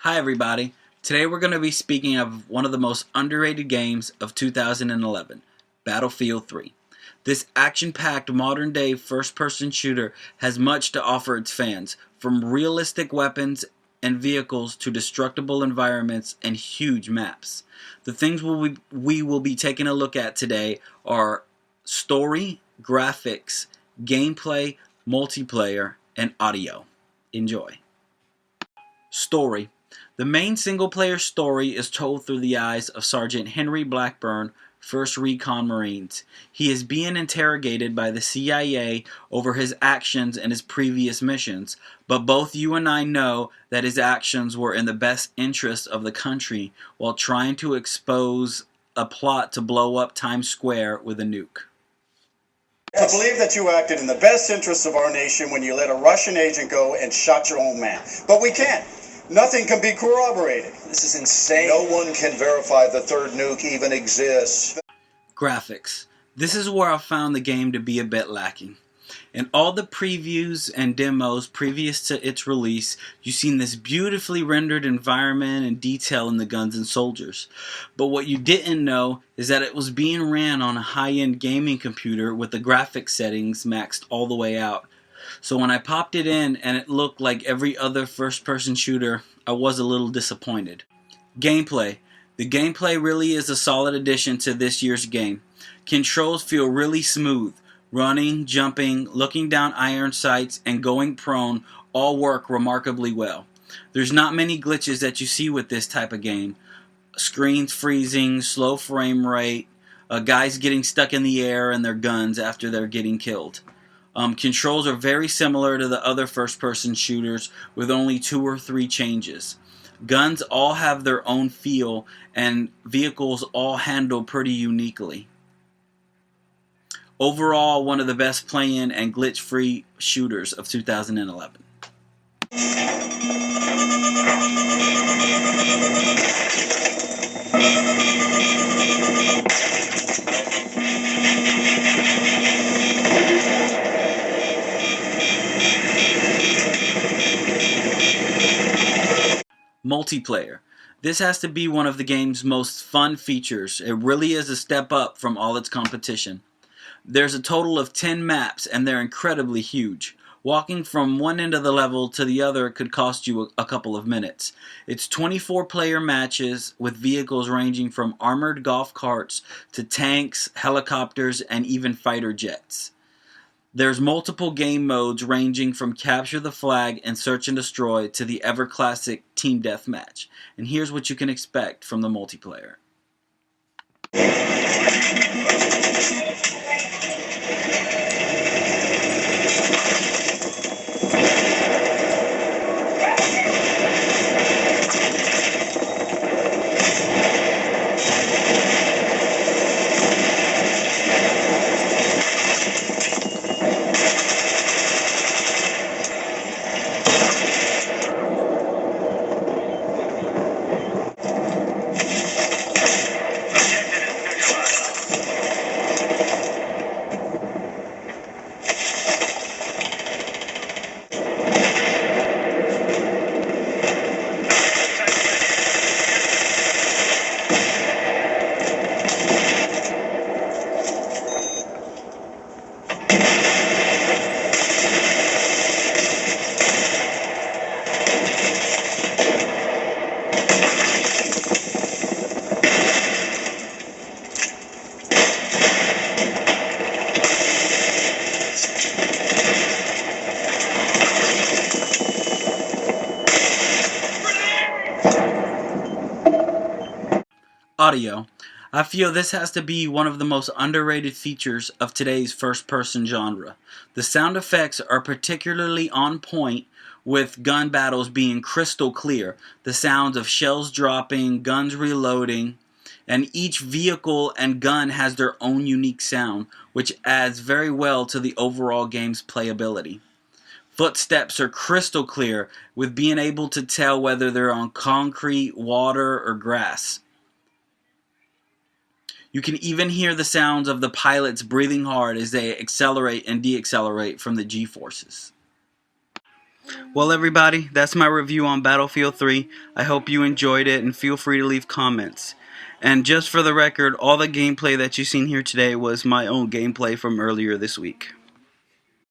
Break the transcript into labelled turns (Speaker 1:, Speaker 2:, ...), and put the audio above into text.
Speaker 1: Hi everybody. Today we're going to be speaking of one of the most underrated games of 2011, Battlefield 3. This action-packed modern-day first-person shooter has much to offer its fans, from realistic weapons and vehicles to destructible environments and huge maps. The things we will be taking a look at today are story, graphics, gameplay, multiplayer, and audio. Enjoy. Story. The main single-player story is told through the eyes of Sergeant Henry Blackburn, 1st Recon Marines. He is being interrogated by the CIA over his actions in his previous missions, but both you and I know that his actions were in the best interest of the country while trying to expose a plot to blow up Times Square with a nuke.
Speaker 2: I believe that you acted in the best interests of our nation when you let a Russian agent go and shot your own man. But we can't. Nothing can be corroborated. This is insane.
Speaker 3: No one can verify the third nuke even exists.
Speaker 1: Graphics. This is where I found the game to be a bit lacking. In all the previews and demos previous to its release, you've seen this beautifully rendered environment and detail in the guns and soldiers. But what you didn't know is that it was being ran on a high-end gaming computer with the graphics settings maxed all the way out. So when I popped it in and it looked like every other first-person shooter, I was a little disappointed. Gameplay. The gameplay really is a solid addition to this year's game. Controls feel really smooth. Running, jumping, looking down iron sights, and going prone all work remarkably well. There's not many glitches that you see with this type of game. Screens freezing, slow frame rate, guys getting stuck in the air and their guns after they're getting killed. Controls are very similar to the other first-person shooters with only 2 or 3 changes. Guns all have their own feel and vehicles all handle pretty uniquely. Overall, one of the best play-in and glitch-free shooters of 2011. Multiplayer. This has to be one of the game's most fun features. It really is a step up from all its competition. There's a total of 10 maps and they're incredibly huge. Walking from one end of the level to the other could cost you a couple of minutes. It's 24-player matches with vehicles ranging from armored golf carts to tanks, helicopters, and even fighter jets. There's multiple game modes ranging from capture the flag and search and destroy to the ever-classic team deathmatch. And here's what you can expect from the multiplayer. Audio. I feel this has to be one of the most underrated features of today's first-person genre. The sound effects are particularly on point, with gun battles being crystal clear, the sounds of shells dropping, guns reloading, and each vehicle and gun has their own unique sound, which adds very well to the overall game's playability. Footsteps are crystal clear, with being able to tell whether they're on concrete, water, or grass. You can even hear the sounds of the pilots breathing hard as they accelerate and deaccelerate from the G-forces. Well, everybody, that's my review on Battlefield 3. I hope you enjoyed it, and feel free to leave comments. And just for the record, all the gameplay that you've seen here today was my own gameplay from earlier this week.